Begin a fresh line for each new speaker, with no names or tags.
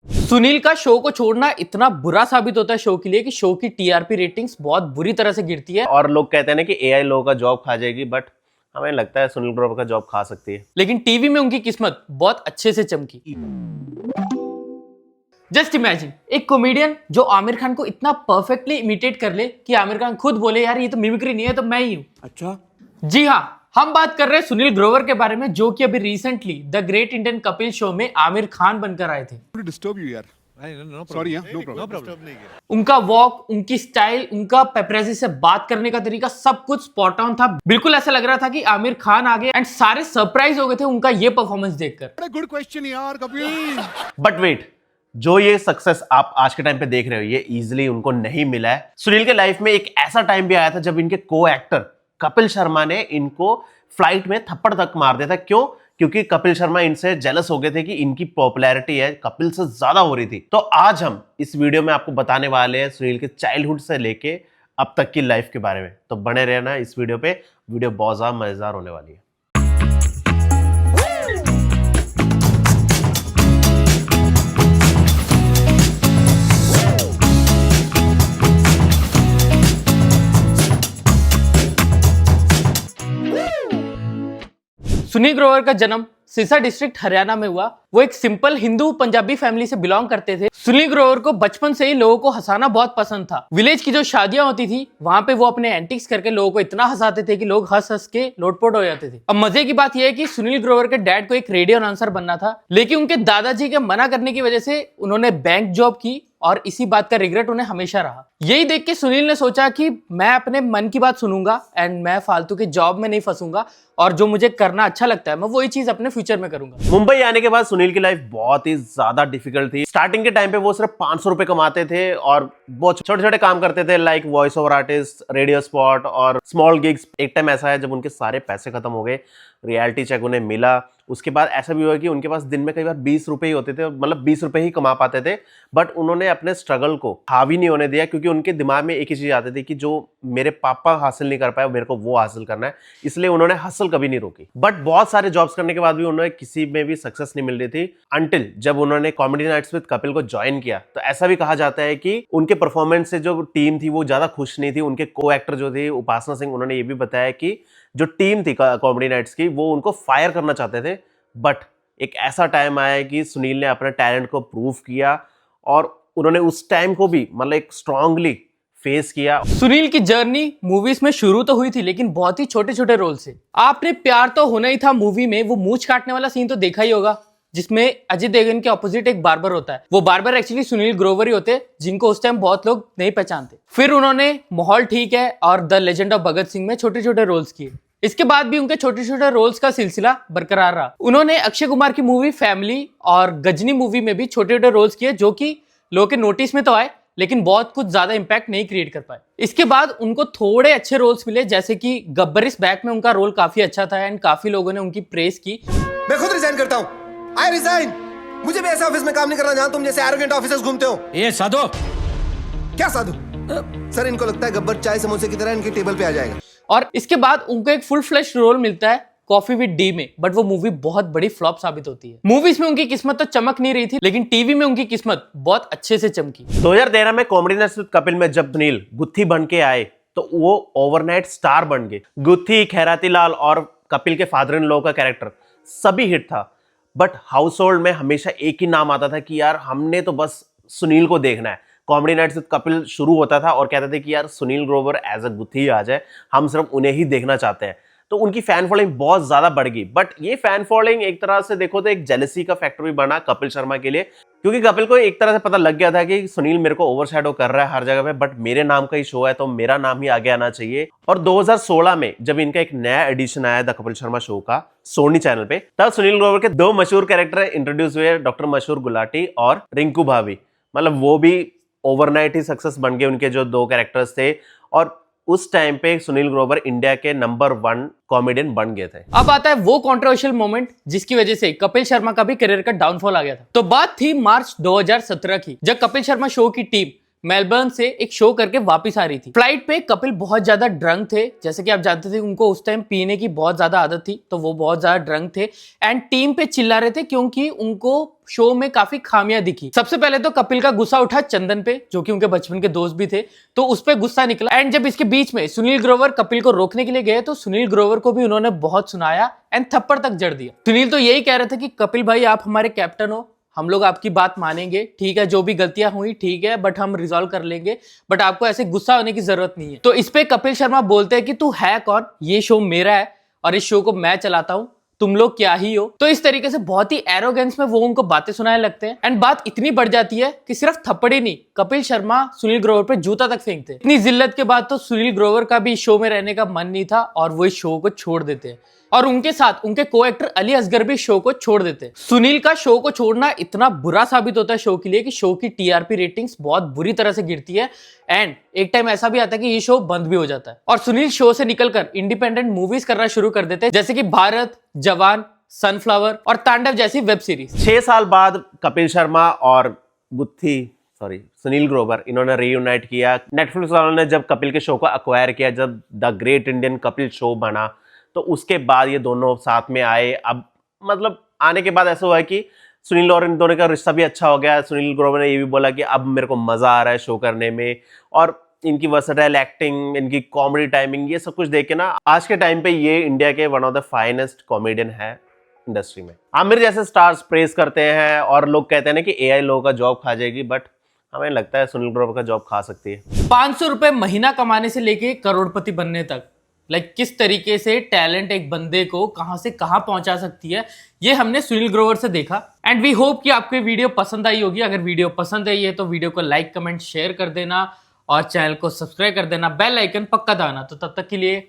सुनील का शो को छोड़ना इतना बुरा साबित होता है शो के लिए कि शो की टीआरपी रेटिंग्स बहुत बुरी तरह से गिरती है।
और लोग कहते हैं ना कि एआई लोगों का जॉब खा जाएगी, बट हमें लगता है सुनील ग्रोवर का जॉब खा सकती है।
लेकिन टीवी में उनकी किस्मत बहुत अच्छे से चमकी। जस्ट इमेजिन एक कॉमेडियन जो आमिर खान को इतना परफेक्टली इमिटेट कर ले कि आमिर खान खुद बोले यार ये तो मिमिक्री नहीं है, तो मैं ही हूं। अच्छा जी हाँ, हम बात कर रहे हैं सुनील ग्रोवर के बारे में, जो कि अभी recently the great Indian Kapil show में आमिर खान बनकर आए थे।
डिस्टर्ब यू यार, सॉरी यार, नो प्रॉब्लम।
उनका वॉक, उनकी स्टाइल, उनका पेपरेजी से बात करने का तरीका सब कुछ स्पॉट ऑन था। बिल्कुल ऐसा लग रहा था कि आमिर खान आ गए एंड सारे सरप्राइज हो गए थे उनका ये परफॉर्मेंस देखकर।
गुड क्वेश्चन यार कपिल।
बट वेट, जो ये सक्सेस आप आज के टाइम पे देख रहे हो ये इजीली उनको नहीं मिला है। सुनील के लाइफ में एक ऐसा टाइम भी आया था जब इनके को एक्टर कपिल शर्मा ने इनको फ्लाइट में थप्पड़ तक मार दिया था। क्यों? क्योंकि कपिल शर्मा इनसे जेलस हो गए थे कि इनकी पॉपुलैरिटी है कपिल से ज्यादा हो रही थी। तो आज हम इस वीडियो में आपको बताने वाले हैं सुनील के चाइल्डहुड से लेके अब तक की लाइफ के बारे में। तो बने रहना इस वीडियो पे, वीडियो बहुत ज्यादा मजेदार होने वाली है।
सुनील ग्रोवर का जन्म सिरसा डिस्ट्रिक्ट हरियाणा में हुआ। वो एक सिंपल हिंदू पंजाबी फैमिली से बिलोंग करते थे। सुनील ग्रोवर को बचपन से ही लोगों को हंसाना बहुत पसंद था। विलेज की जो शादियां होती थी वहां पे वो अपने एंटिक्स करके लोगों को इतना हंसाते थे कि लोग हंस हंस के लोटपोट हो जाते थे। अब मजे की बात यह है कि सुनील ग्रोवर के डैड को एक रेडियो अनाउंसर बनना था, लेकिन उनके दादाजी के मना करने की वजह से उन्होंने बैंक जॉब की और इसी बात का रिग्रेट उन्हें हमेशा रहा। यही देख के सुनील ने सोचा कि मैं अपने मन की बात सुनूंगा एंड मैं फालतू के जॉब में नहीं फंसूंगा और जो मुझे करना अच्छा लगता है मैं वही चीज अपने फ्यूचर में करूंगा।
मुंबई आने के बाद सुनील की लाइफ बहुत ही ज्यादा डिफिकल्ट थी। स्टार्टिंग के टाइम पे वो सिर्फ 500 रुपए कमाते थे और बहुत छोटे छोटे काम करते थे, like voice over artist, radio spot और स्मॉल गिग्स। एक टाइम ऐसा है जब उनके सारे पैसे खत्म हो गए, रियलिटी चेक उन्हें मिला। उसके बाद ऐसा भी हुआ कि उनके पास दिन में कई बार 20 रुपए ही होते थे, मतलब 20 रुपए ही कमा पाते थे। बट उन्होंने अपने स्ट्रगल को हावी नहीं होने दिया, क्योंकि उनके दिमाग में एक ही चीज आती थी कि जो मेरे पापा हासिल नहीं कर पाए मेरे को वो हासिल करना है, इसलिए उन्होंने हसल कभी नहीं रोकी। बट बहुत सारे जॉब्स करने के बाद भी उन्हें किसी में भी सक्सेस नहीं मिल रही थी, अंटिल जब उन्होंने कॉमेडी नाइट्स विद कपिल को ज्वाइन किया। तो ऐसा भी कहा जाता है कि उनके परफॉर्मेंस से जो टीम थी वो ज्यादा खुश नहीं थी। उनके को एक्टर जो थे उपासना सिंह, उन्होंने ये भी बताया कि जो टीम थी कॉमेडी नाइट्स की वो उनको फायर करना चाहते थे। बट एक ऐसा टाइम आया कि सुनील ने अपने टैलेंट को प्रूव किया और उन्होंने उस टाइम को भी मतलब एक स्ट्रांगली फेस किया।
सुनील की जर्नी मूवीज में शुरू तो हुई थी लेकिन बहुत ही छोटे छोटे रोल से। आपने प्यार तो होना ही था मूवी में वो मूंछ काटने वाला सीन तो देखा ही होगा, जिसमें अजय देवगन के ऑपोजिट एक बार्बर होता है। वो बार्बर एक्चुअली सुनील ग्रोवर ही होते, जिनको उस टाइम बहुत लोग नहीं पहचानते। फिर उन्होंने माहौल ठीक है और the legend of Bhagat Singh में छोटे छोटे रोल्स किए। इसके बाद भी उनके छोटे छोटे रोल्स का सिलसिला बरकरार रहा। उन्होंने अक्षय कुमार की मूवी फैमिली और गजनी मूवी में भी छोटे छोटे रोल्स किए, जो कि लोगों के नोटिस में तो आए लेकिन बहुत कुछ ज्यादा इंपैक्ट नहीं क्रिएट कर पाए। इसके बाद उनको थोड़े अच्छे रोल्स मिले, जैसे कि गब्बर इज बैक में उनका रोल काफी अच्छा था एंड काफी लोगों ने उनकी प्रेस की।
मैं खुद रिजाइन करता हूँ, आई रिजाइन। मुझे भी ऐसे ऑफिस में काम नहीं करना जहां तुम जैसे एरोगेंट ऑफिसर्स घूमते हो।
ये साधु
क्या साधु? सर इनको लगता है गब्बर चाय समोसे की तरह इनकी टेबल पे आ जाएगा।
और इसके बाद उनको एक फुल फ्लैश रोल मिलता है कॉफी विद डी में, बट वो मूवी बहुत बड़ी फ्लॉप साबित होती है। मूवीज में उनकी किस्मत तो चमक नहीं रही थी, लेकिन टीवी में उनकी किस्मत बहुत अच्छे से चमकी।
2013 में कॉमेडी नाइट्स विद कपिल में जब सुनील गुत्थी बन के आए तो वो ओवरनाइट स्टार बन गए। गुत्थी, खैराती लाल और कपिल के फादर इन लॉ का कैरेक्टर सभी हिट था। बट हाउस होल्ड में हमेशा एक ही नाम आता था कि यार हमने तो बस सुनील को देखना है। कॉमेडी नाइट्स विद कपिल शुरू होता था और कहते थे कि यार सुनील ग्रोवर एज अ गुत्थी आ जाए, हम सिर्फ उन्हें ही देखना चाहते हैं। तो उनकी फैन फॉलोइंग बहुत ज्यादा बढ़ गई। बट ये फैन फॉलोइंग एक तरह से देखो तो एक जेलसी का फैक्टर भी बना कपिल शर्मा के लिए, क्योंकि कपिल को एक तरह से पता लग गया था कि सुनील मेरे को ओवरशैडो कर रहा है हर जगह पे, बट मेरे नाम का ही शो है तो मेरा नाम ही आगे आना चाहिए। और 2016 में जब इनका एक नया एडिशन आया द कपिल शर्मा शो का सोनी चैनल पे, तब सुनील ग्रोवर के दो मशहूर कैरेक्टर इंट्रोड्यूस हुए, डॉक्टर मशहूर गुलाटी और रिंकू भाभी। मतलब वो भी ओवरनाइट ही सक्सेस बन गए उनके जो दो कैरेक्टर्स थे। और उस टाइम पे सुनील ग्रोवर इंडिया के नंबर 1 कॉमेडियन बन गए थे।
अब आता है वो कंट्रोवर्शियल मोमेंट जिसकी वजह से कपिल शर्मा का भी करियर का डाउनफॉल आ गया था। तो बात थी मार्च 2017 की, जब कपिल शर्मा शो की टीम मेलबर्न से एक शो करके वापस आ रही थी। फ्लाइट पे कपिल बहुत ज्यादा ड्रंक थे, जैसे कि आप जानते थे उनको उस टाइम पीने की बहुत ज्यादा आदत थी, तो वो बहुत ज्यादा ड्रंक थे एंड टीम पे चिल्ला रहे थे क्योंकि उनको शो में काफी खामियां दिखी। सबसे पहले तो कपिल का गुस्सा उठा चंदन पे, जो कि उनके बचपन के दोस्त भी थे, तो उस पे गुस्सा निकला। एंड जब इसके बीच में सुनील ग्रोवर कपिल को रोकने के लिए गए तो सुनील ग्रोवर को भी उन्होंने बहुत सुनाया एंड थप्पड़ तक जड़ दिया। सुनील तो यही कह रहे थे कि कपिल भाई आप हमारे कैप्टन हो, हम लोग आपकी बात मानेंगे, ठीक है जो भी गलतियां हुई ठीक है बट हम रिजॉल्व कर लेंगे, बट आपको ऐसे गुस्सा होने की जरूरत नहीं है। तो इस पे कपिल शर्मा बोलते हैं कि तू है कौन, ये शो मेरा है और इस शो को मैं चलाता हूं, तुम लोग क्या ही हो। तो इस तरीके से बहुत ही एरोगेंस में वो उनको बातें सुनाने लगते हैं एंड बात इतनी बढ़ जाती है कि सिर्फ थप्पड़ ही नहीं, कपिल शर्मा सुनील ग्रोवर पे जूता तक फेंकते हैं। इतनी जिल्लत के बाद तो सुनील ग्रोवर का भी इस शो में रहने का मन नहीं था और वो इस शो को छोड़ देते हैं और उनके साथ उनके को एक्टर अली असगर भी शो को छोड़ देते हैं। सुनील का शो को छोड़ना इतना बुरा साबित होता है शो के लिए कि शो की टीआरपी रेटिंग्स बहुत बुरी तरह से गिरती है एंड एक टाइम ऐसा भी आता है कि ये शो बंद भी हो जाता है और सुनील शो से निकलकर इंडिपेंडेंट मूवीज करना शुरू कर देते हैं, जैसे कि भारत, जवान, सनफ्लावर और तांडव जैसी वेब सीरीज।
6 साल बाद कपिल शर्मा और सुनील ग्रोवर इन्होंने रीयूनाइट किया। नेटफ्लिक्स वालों ने जब कपिल के शो को अक्वायर किया, जब the great Indian Kapil show बना, तो उसके बाद ये दोनों साथ में आए। अब मतलब आने के बाद ऐसा हुआ है कि सुनील और इन दोनों का रिश्ता भी अच्छा हो गया। सुनील ग्रोवर ने ये भी बोला कि अब मेरे को मजा आ रहा है शो करने में, और इनकी वर्सेटाइल एक्टिंग, इनकी कॉमेडी टाइमिंग, ये सब कुछ देख के ना आज के टाइम पे ये इंडिया के one of the finest comedian है इंडस्ट्री में। आमिर जैसे स्टार्स प्रेज करते हैं और लोग कहते हैं ना कि एआई लोगों का जॉब खा जाएगी, बट हमें लगता है सुनील ग्रोवर का जॉब खा सकती है।
500 रुपए महीना कमाने से लेके करोड़पति बनने तक, किस तरीके से टैलेंट एक बंदे को कहां से कहां पहुंचा सकती है, ये हमने सुनील ग्रोवर से देखा। एंड वी होप कि आपको वीडियो पसंद आई होगी। अगर वीडियो पसंद आई है तो वीडियो को लाइक, कमेंट, शेयर कर देना और चैनल को सब्सक्राइब कर देना, बेल आइकन पक्का दबाना। तो तब तक के लिए